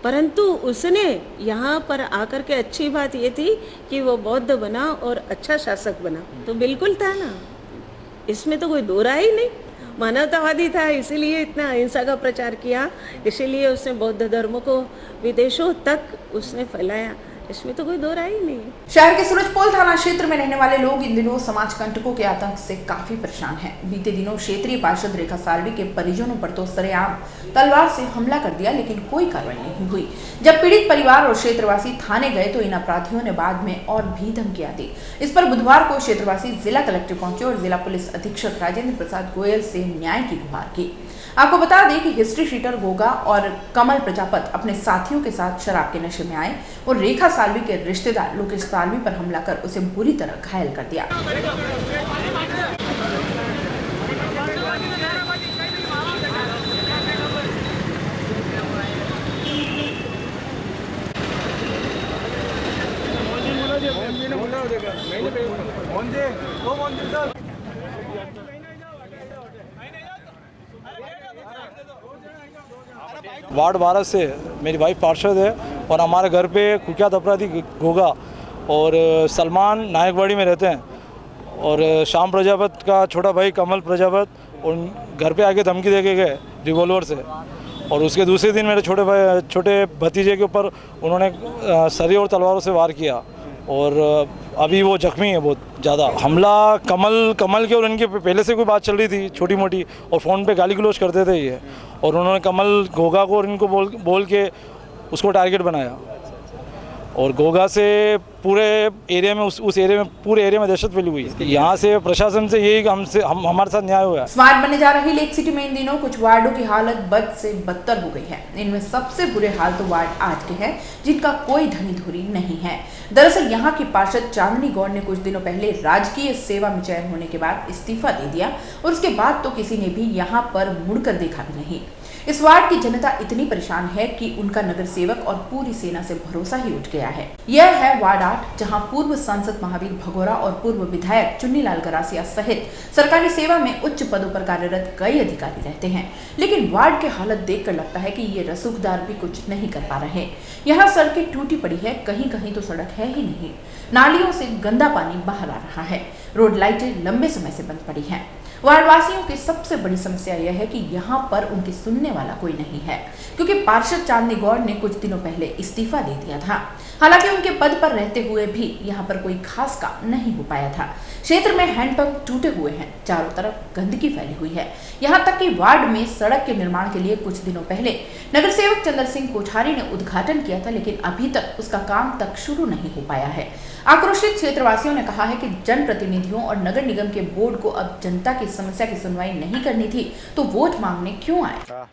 परंतु उसने यहाँ पर आकर के अच्छी बात ये थी कि वो बौद्ध बना और अच्छा शासक बना। तो बिल्कुल था ना, इसमें तो कोई दो राय ही नहीं। मानवतावादी था, इसीलिए इतना अहिंसा का प्रचार किया, इसीलिए उसने बौद्ध धर्म को विदेशों तक उसने फैलाया, इसमें तो कोई दो राय ही नहीं। शहर के सूरजपोल थाना क्षेत्र में रहने वाले लोग इन दिनों समाज कंटकों के आतंक से काफी परेशान हैं। बीते दिनों क्षेत्रीय पार्षद रेखा साल्वी के परिजनों पर तो सरेआम तलवार से हमला कर दिया, लेकिन कोई कार्रवाई नहीं हुई। जब पीड़ित परिवार और क्षेत्रवासी थाने गए तो इन अपराधियों ने बाद में और भी धमकियां दी। इस पर बुधवार को क्षेत्रवासी जिला कलेक्टर पहुंचे और जिला पुलिस अधीक्षक राजेंद्र प्रसाद गोयल से न्याय की गुहार की। आपको बता दें कि हिस्ट्री शीटर गोगा और कमल प्रजापत अपने साथियों के साथ शराब के नशे में आए और रेखा साल्वी के रिश्तेदार लोकेश साल्वी पर हमला कर उसे बुरी तरह घायल कर दिया। वार्ड 12 से मेरी वाइफ पार्षद है और हमारे घर पे कुख्यात अपराधी गोगा और सलमान नायकवाड़ी में रहते हैं और श्याम प्रजापत का छोटा भाई कमल प्रजापत और घर पे आके धमकी दे के गए रिवॉल्वर से। और उसके दूसरे दिन मेरे छोटे भतीजे के ऊपर उन्होंने सरी और तलवारों से वार किया और अभी वो जख्मी है बहुत ज़्यादा। हमला कमल के और इनके पहले से कोई बात चल रही थी छोटी मोटी और फ़ोन पे गाली गलौज करते थे ये, और उन्होंने कमल गोगा को और इनको बोल के उसको टारगेट बनाया और गोगा से पूरे एरिया में उस एरिया में पूरे एरिया में दहशत फैली हुई है। यहाँ से प्रशासन से यही हमारे साथ न्याय हुआ है। स्मार्ट बनने जा रही लेक सिटी में इन दिनों कुछ वार्डों की हालत बद से बदतर हो गई है। इनमें सबसे बुरे हाल तो वार्ड 8 के हैं, जिनका कोई धनी धुरी नहीं है। दरअसल यहाँ की पार्षद चांदनी गौड़ ने कुछ दिनों पहले राजकीय सेवा में चयन होने के बाद इस्तीफा दे दिया और उसके बाद तो किसी ने भी यहाँ पर मुड़कर देखा भी नहीं। इस वार्ड की जनता इतनी परेशान है कि उनका नगर सेवक और पूरी सेना से भरोसा ही उठ गया है। यह है वार्ड 8, जहां पूर्व सांसद महावीर भगोरा और पूर्व विधायक चुन्नीलाल गरासिया सहित सरकारी सेवा में उच्च पदों पर कार्यरत कई अधिकारी रहते हैं। लेकिन वार्ड की हालत देखकर लगता है कि ये रसूखदार भी कुछ नहीं कर पा रहे। यहाँ सड़कें टूटी पड़ी है, कहीं कहीं तो सड़क है ही नहीं। नालियों से गंदा पानी बाहर आ रहा है। रोड लाइटें लंबे समय से बंद पड़ी हैं। वार्डवासियों की सबसे बड़ी समस्या यह है कि यहाँ पर उनकी सुनने वाला कोई नहीं है, क्योंकि पार्षद चांदनी गौड़ ने कुछ दिनों पहले इस्तीफा दे दिया था। हालांकि उनके पद पर रहते हुए भी यहाँ पर कोई खास काम नहीं हो पाया था। क्षेत्र में हैंडपंप टूटे हुए हैं, चारों तरफ गंदगी फैली हुई है। यहाँ तक कि वार्ड में सड़क के निर्माण के लिए कुछ दिनों पहले नगर सेवक चंद्र सिंह कोठारी ने उद्घाटन किया था, लेकिन अभी तक उसका काम तक शुरू नहीं हो पाया है। आक्रोशित क्षेत्रवासियों ने कहा है कि जनप्रतिनिधियों और नगर निगम के बोर्ड को अब जनता की समस्या की सुनवाई नहीं करनी थी तो वोट मांगने क्यों आए।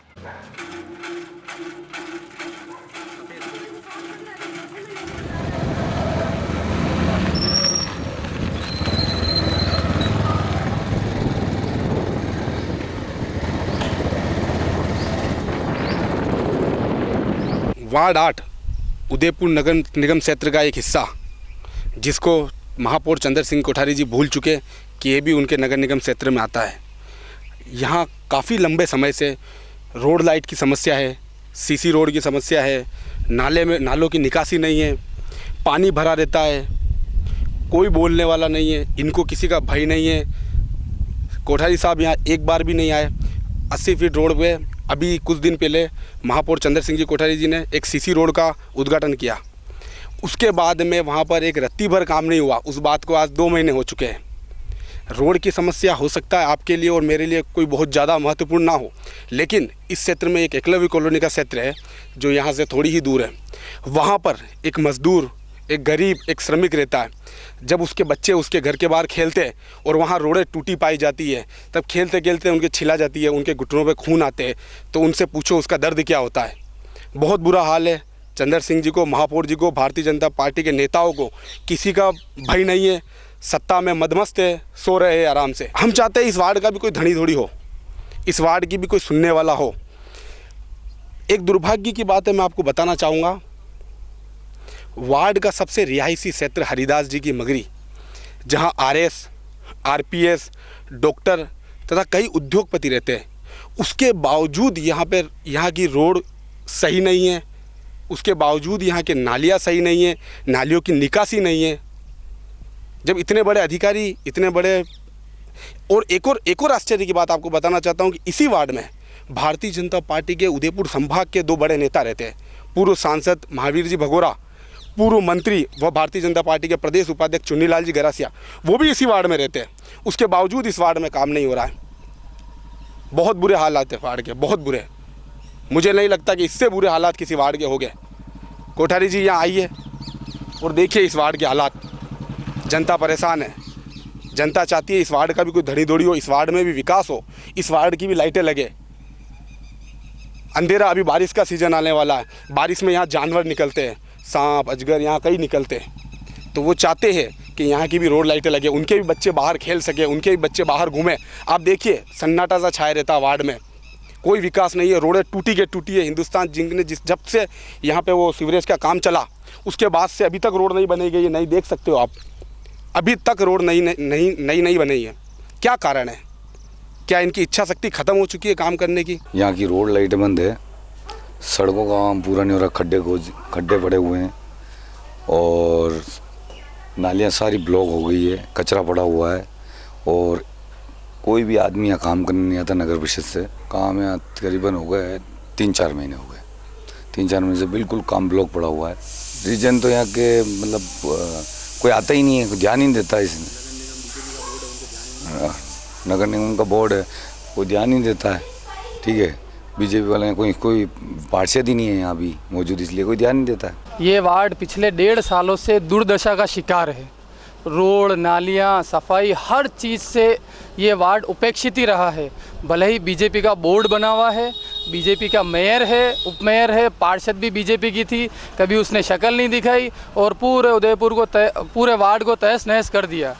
वार्ड 8 उदयपुर नगर निगम क्षेत्र का एक हिस्सा, जिसको महापौर चंद्र सिंह कोठारी जी भूल चुके कि ये भी उनके नगर निगम क्षेत्र में आता है। यहाँ काफ़ी लंबे समय से रोड लाइट की समस्या है, सीसी रोड की समस्या है, नालों की निकासी नहीं है, पानी भरा रहता है, कोई बोलने वाला नहीं है, इनको किसी का भय नहीं है। कोठारी साहब यहाँ एक बार भी नहीं आए। 80 फीट रोड पे अभी कुछ दिन पहले महापौर चंद्र सिंह जी कोठारी जी ने एक सीसी रोड का उद्घाटन किया। उसके बाद में वहाँ पर एक रत्ती भर काम नहीं हुआ। उस बात को आज 2 महीने हो चुके हैं। रोड की समस्या हो सकता है आपके लिए और मेरे लिए कोई बहुत ज़्यादा महत्वपूर्ण ना हो, लेकिन इस क्षेत्र में एक एकलव्य कॉलोनी का क्षेत्र है जो यहाँ से थोड़ी ही दूर है। वहाँ पर एक मज़दूर एक गरीब, एक श्रमिक रहता है, जब उसके बच्चे उसके घर के बाहर खेलते हैं और वहाँ रोडें टूटी पाई जाती है, तब खेलते खेलते उनके छिला जाती है, उनके घुटनों पे खून आते हैं, तो उनसे पूछो उसका दर्द क्या होता है। बहुत बुरा हाल है। चंद्र सिंह जी को, महापौर जी को, भारतीय जनता पार्टी के नेताओं को किसी का भय नहीं है। सत्ता में मदमस्त है, सो रहे हैं आराम से। हम चाहते हैं इस वार्ड का भी कोई धनी धोड़ी हो, इस वार्ड की भी कोई सुनने वाला हो। एक दुर्भाग्य की बात है, मैं आपको बताना चाहूँगा, वार्ड का सबसे रिहायशी क्षेत्र हरिदास जी की मगरी, जहां आरएस, आरपीएस, डॉक्टर तथा कई उद्योगपति रहते हैं, उसके बावजूद यहाँ की रोड सही नहीं है, उसके बावजूद यहाँ के नालियाँ सही नहीं है, नालियों की निकासी नहीं है। जब इतने बड़े अधिकारी, इतने बड़े, और एक और आश्चर्य की बात आपको बताना चाहता हूँ कि इसी वार्ड में भारतीय जनता पार्टी के उदयपुर संभाग के 2 बड़े नेता रहते हैं। पूर्व सांसद महावीर जी भगोरा, पूर्व मंत्री व भारतीय जनता पार्टी के प्रदेश उपाध्यक्ष चुन्नीलाल जी गरासिया, वो भी इसी वार्ड में रहते हैं। उसके बावजूद इस वार्ड में काम नहीं हो रहा है। बहुत बुरे हालात है वार्ड के, बहुत बुरे। मुझे नहीं लगता कि इससे बुरे हालात किसी वार्ड के हो गए। कोठारी जी यहाँ आइए और देखिए इस वार्ड के हालात। जनता परेशान है, जनता चाहती है इस वार्ड का भी कोई धड़ी धोड़ी हो, इस वार्ड में भी विकास हो, इस वार्ड की भी लाइटें लगे। अंधेरा, अभी बारिश का सीज़न आने वाला है, बारिश में यहाँ जानवर निकलते हैं, सांप, अजगर यहाँ कई निकलते हैं, तो वो चाहते हैं कि यहाँ की भी रोड लाइटें लगे, उनके भी बच्चे बाहर खेल सके, उनके भी बच्चे बाहर घूमें। आप देखिए सन्नाटा सा छाया रहता है वार्ड में, कोई विकास नहीं है, रोडें टूटी के टूटी है। हिंदुस्तान जिंक ने जब से यहाँ पे वो सीवरेज का काम चला, उसके बाद से अभी तक रोड नहीं बनी गई है। नहीं देख सकते हो आप, अभी तक रोड नहीं बनी है। क्या कारण है? क्या इनकी इच्छा शक्ति खत्म हो चुकी है काम करने की? यहाँ की रोड लाइट बंद है, सड़कों का काम पूरा नहीं हो रहा, खड्डे पड़े हुए हैं और नालियाँ सारी ब्लॉक हो गई है, कचरा पड़ा हुआ है और कोई भी आदमी यहाँ काम करने नहीं आता नगर परिषद से। काम यहाँ तकरीबन हो गए 3-4 महीने हो गए, 3-4 महीने से बिल्कुल काम ब्लॉक पड़ा हुआ है। रीजन तो यहाँ के मतलब कोई आता ही नहीं है, कोई ध्यान ही नहीं देता इसमें। नगर निगम का बोर्ड है, कोई ध्यान नहीं देता है, ठीक है। बीजेपी वाले हैं, कोई पार्षद ही नहीं है यहाँ भी मौजूद, इसलिए कोई ध्यान नहीं देता है। ये वार्ड पिछले 1.5 सालों से दुर्दशा का शिकार है। रोड, नालियाँ, सफाई, हर चीज़ से ये वार्ड उपेक्षित ही रहा है। भले ही बीजेपी का बोर्ड बना हुआ है, बीजेपी का मेयर है, उपमेयर है, पार्षद भी बीजेपी की थी, कभी उसने शक्ल नहीं दिखाई और पूरे उदयपुर को पूरे वार्ड को तहस नहस कर दिया।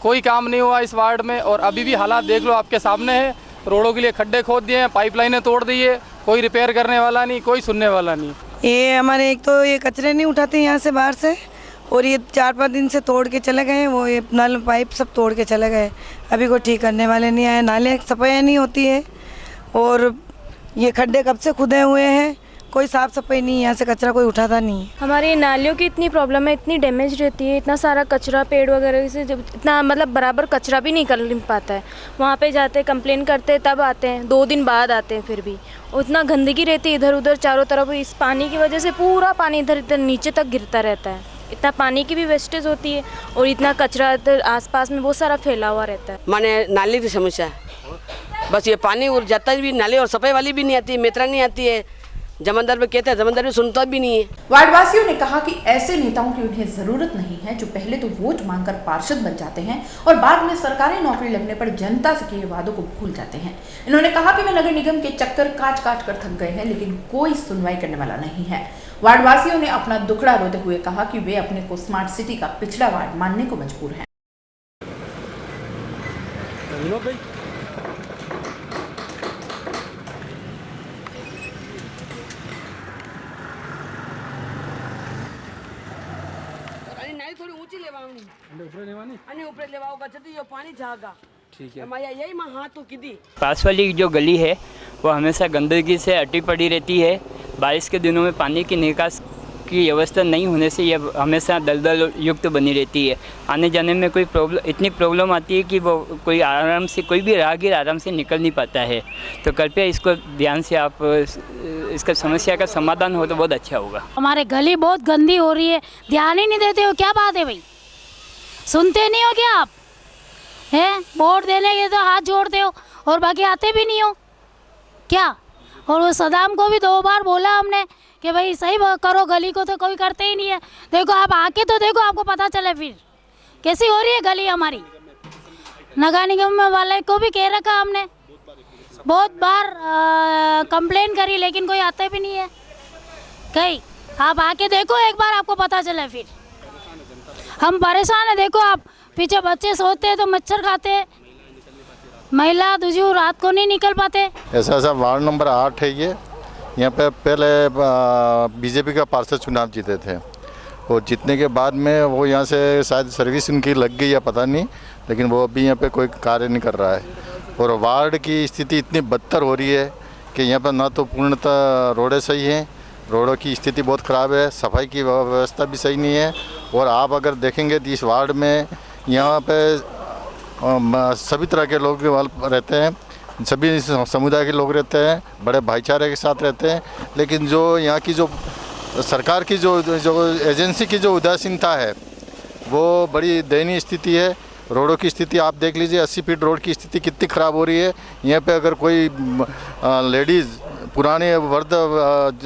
कोई काम नहीं हुआ इस वार्ड में और अभी भी हालात देख लो, आपके सामने है। रोडों के लिए खड्डे खोद दिए हैं, पाइपलाइनें तोड़ दी है, कोई रिपेयर करने वाला नहीं, कोई सुनने वाला नहीं। ये हमारे एक तो ये कचरे नहीं उठाते यहाँ से बाहर से, और ये 4-5 दिन से तोड़ के चले गए, वो ये नल पाइप सब तोड़ के चले गए। अभी कोई ठीक करने वाले नहीं आए, नाले सफाई नहीं होती है और ये खड्डे कब से खुदे हुए हैं, कोई साफ सफाई नहीं, यहाँ से कचरा कोई उठाता नहीं। हमारी नालियों की इतनी प्रॉब्लम है, इतनी डैमेज रहती है, इतना सारा कचरा पेड़ वगैरह से जब इतना मतलब बराबर कचरा भी निकल पाता है। वहाँ पे जाते कंप्लेन करते तब आते हैं, 2 दिन बाद आते हैं, फिर भी उतना गंदगी रहती है इधर उधर चारों तरफ। इस पानी की वजह से पूरा पानी इधर इधर नीचे तक गिरता रहता है, इतना पानी की भी वेस्टेज होती है और इतना कचरा इधर आसपास में बहुत सारा फैला हुआ रहता है। माने नाली की समस्या है, बस ये पानी और जाता भी नाली और सफाई वाली भी नहीं आती है, मेत्रा नहीं आती है। जमानदार पे कहते हैं, जमानदार भी सुनता भी नहीं है। वार्डवासियों ने कहा कि ऐसे नेताओं की उन्हें जरूरत नहीं है जो पहले तो वोट मांगकर पार्षद बन जाते हैं और बाद में सरकारी नौकरी लगने पर जनता से किए वादों को भूल जाते हैं। इन्होंने कहा कि वे नगर निगम के चक्कर काट कर थक गए हैं, लेकिन कोई सुनवाई करने वाला नहीं है। वार्डवासियों ने अपना दुखड़ा रोते हुए कहा कि वे अपने को स्मार्ट सिटी का पिछड़ा वार्ड मानने को मजबूर हैं। थोड़ी ऊंची लेवानी ऊपर लेवाओ गचती जो पानी जागा, ठीक है माया यही मां हाथ तो किदी। पास वाली जो गली है वो हमेशा गंदगी से अटी पड़ी रहती है। बारिश के दिनों में पानी की निकास की व्यवस्था नहीं होने से यह हमेशा दलदल युक्त बनी रहती है। आने जाने में कोई इतनी प्रॉब्लम आती है कि वो कोई भी राहगीर आराम से निकल नहीं पाता है। तो कृपया इसको ध्यान से आप इसका समस्या का समाधान हो तो बहुत अच्छा होगा। हमारे गली बहुत गंदी हो रही है, ध्यान ही नहीं देते हो, क्या बात है भाई? सुनते नहीं हो क्या आप? हैं वोट देने के तो हाथ जोड़ते हो और बाकी आते भी नहीं हो क्या? और वो सदाम को भी 2 बार बोला हमने कि भाई सही करो गली को, तो कोई करते ही नहीं है। देखो आप आके तो देखो, आपको पता चले फिर कैसी हो रही है गली हमारी। नगर निगम वाले को भी कह रखा हमने, बहुत बार कंप्लेन करी, लेकिन कोई आता भी नहीं है कहीं। आप आके देखो एक बार, आपको पता चले फिर। हम परेशान है, देखो आप पीछे बच्चे सोते हैं तो मच्छर खाते हैं, महिला दूसरी रात को नहीं निकल पाते। ऐसा वार्ड नंबर 8 है ये। यहाँ पे पहले बीजेपी का पार्षद चुनाव जीते थे, और जीतने के बाद में वो यहाँ से शायद सर्विस उनकी लग गई या पता नहीं, लेकिन वो अभी यहाँ पे कोई कार्य नहीं कर रहा है। और वार्ड की स्थिति इतनी बदतर हो रही है कि यहाँ पर ना तो पूर्णतः रोडें सही हैं, रोडों की स्थिति बहुत ख़राब है, सफाई की व्यवस्था भी सही नहीं है। और आप अगर देखेंगे तो इस वार्ड में यहाँ पे सभी तरह के लोग रहते हैं, सभी समुदाय के लोग रहते हैं, बड़े भाईचारे के साथ रहते हैं। लेकिन जो यहाँ की जो सरकार की जो एजेंसी की जो उदासीनता है, वो बड़ी दयनीय स्थिति है। रोडों की स्थिति आप देख लीजिए, 80 फीट रोड की स्थिति कितनी ख़राब हो रही है। यहाँ पे अगर कोई लेडीज़ पुराने वर्द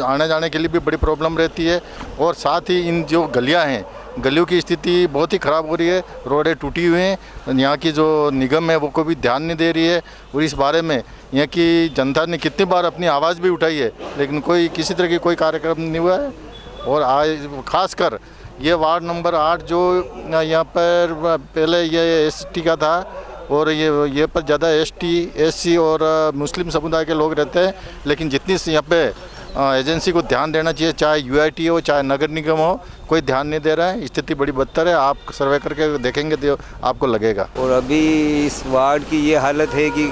आने जाने के लिए भी बड़ी प्रॉब्लम रहती है। और साथ ही इन जो गलियाँ हैं, गलियों की स्थिति बहुत ही ख़राब हो रही है, रोडें टूटी हुई हैं। यहाँ की जो निगम है वो को भी ध्यान नहीं दे रही है। और इस बारे में यहाँ की जनता ने कितनी बार अपनी आवाज़ भी उठाई है, लेकिन कोई किसी तरह की कोई कार्यक्रम नहीं हुआ है। और आज खासकर ये वार्ड नंबर 8 जो यहाँ पर पहले ये ST का था, और ये पर ज़्यादा ST, SC और मुस्लिम समुदाय के लोग रहते हैं। लेकिन जितनी यहाँ पे एजेंसी को ध्यान देना चाहिए, चाहे UIT हो चाहे नगर निगम हो, कोई ध्यान नहीं दे रहा है। स्थिति बड़ी बदतर है, आप सर्वे करके देखेंगे तो आपको लगेगा। और अभी इस वार्ड की ये हालत है कि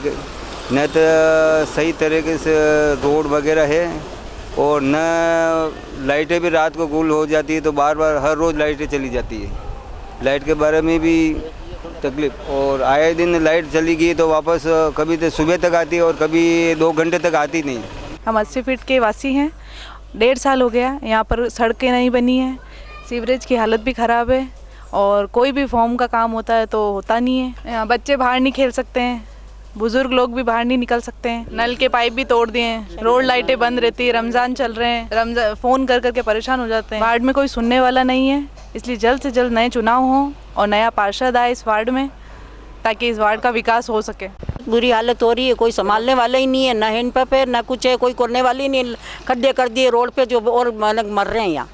न तो सही तरीके से रोड वगैरह है, और न लाइटें भी रात को गुल हो जाती है, तो बार बार हर रोज़ लाइटें चली जाती है। लाइट के बारे में भी तकलीफ, और आए दिन लाइट चली गई तो वापस कभी तो सुबह तक आती है और कभी 2 घंटे तक आती नहीं। हम 80 फीट के वासी हैं, 1.5 साल हो गया यहाँ पर सड़कें नहीं बनी हैं, सीवरेज की हालत भी ख़राब है, और कोई भी फॉर्म का काम होता है तो होता नहीं है। यहाँ बच्चे बाहर नहीं खेल सकते हैं, बुजुर्ग लोग भी बाहर नहीं निकल सकते हैं, नल के पाइप भी तोड़ दिए हैं, रोड लाइटें बंद रहती है, रमज़ान चल रहे हैं, फ़ोन कर करके परेशान हो जाते हैं। वार्ड में कोई सुनने वाला नहीं है, इसलिए जल्द से जल्द नए चुनाव हों और नया पार्षद आए इस वार्ड में, ताकि इस वार्ड का विकास हो सके। बुरी हालत हो रही है, कोई संभालने वाला ही नहीं है, ना हैंड पंप है ना कुछ है, कोई करने वाली नहीं। खड्डे कर दिए रोड पे जो और मर रहे हैं यहाँ,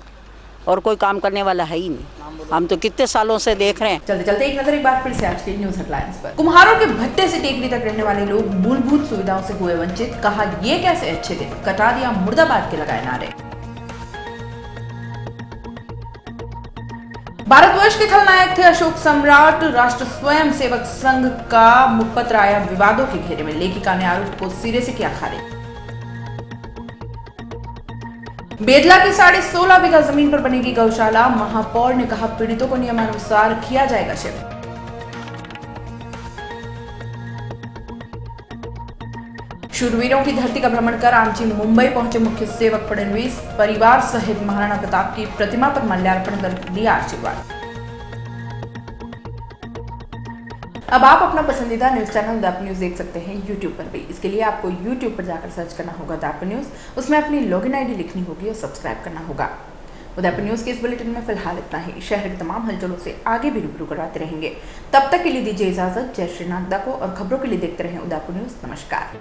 और कोई काम करने वाला है ही नहीं। हम तो कितने सालों से देख रहे हैं। चलते चलते एक नजर एक बार फिर से आज के न्यूज हेडलाइंस पर। कुम्हारों के भट्टे से टेकरी तक रहने वाले लोग मूलभूत सुविधाओं से हुए वंचित, कहा ये कैसे अच्छे दिन, कटा दिया मुर्दाबाद के लगाए नारे। भारतवर्ष के खलनायक थे अशोक सम्राट, राष्ट्र स्वयं सेवक संघ का मुखपत्र आया विवादों के घेरे में, लेखिका ने आरोप को सिरे से किया खारिज। बेदला की 16.5 बीघा जमीन पर बनेगी गौशाला, महापौर ने कहा पीड़ितों को नियमानुसार किया जाएगा शिफ्ट। शूरवीरों की धरती का भ्रमण कर आमची मुंबई पहुंचे मुख्य सेवक फडणवीस, परिवार सहित महाराणा प्रताप की प्रतिमा पर माल्यार्पण कर दिया आशीर्वाद। अब आप अपना पसंदीदा न्यूज चैनल दैप न्यूज देख सकते हैं YouTube पर भी। इसके लिए आपको YouTube पर जाकर सर्च करना होगा दैप न्यूज, उसमें अपनी लॉगिन ID लिखनी होगी और सब्सक्राइब करना होगा। उदयपुर न्यूज के इस बुलेटिन में फिलहाल इतना ही। शहर के तमाम हलचलों से आगे भी रूबरू करवाते रहेंगे। तब तक के लिए दीजिए इजाजत। जय श्री नाथ दा को, और खबरों के लिए देखते रहें उदयपुर न्यूज। नमस्कार।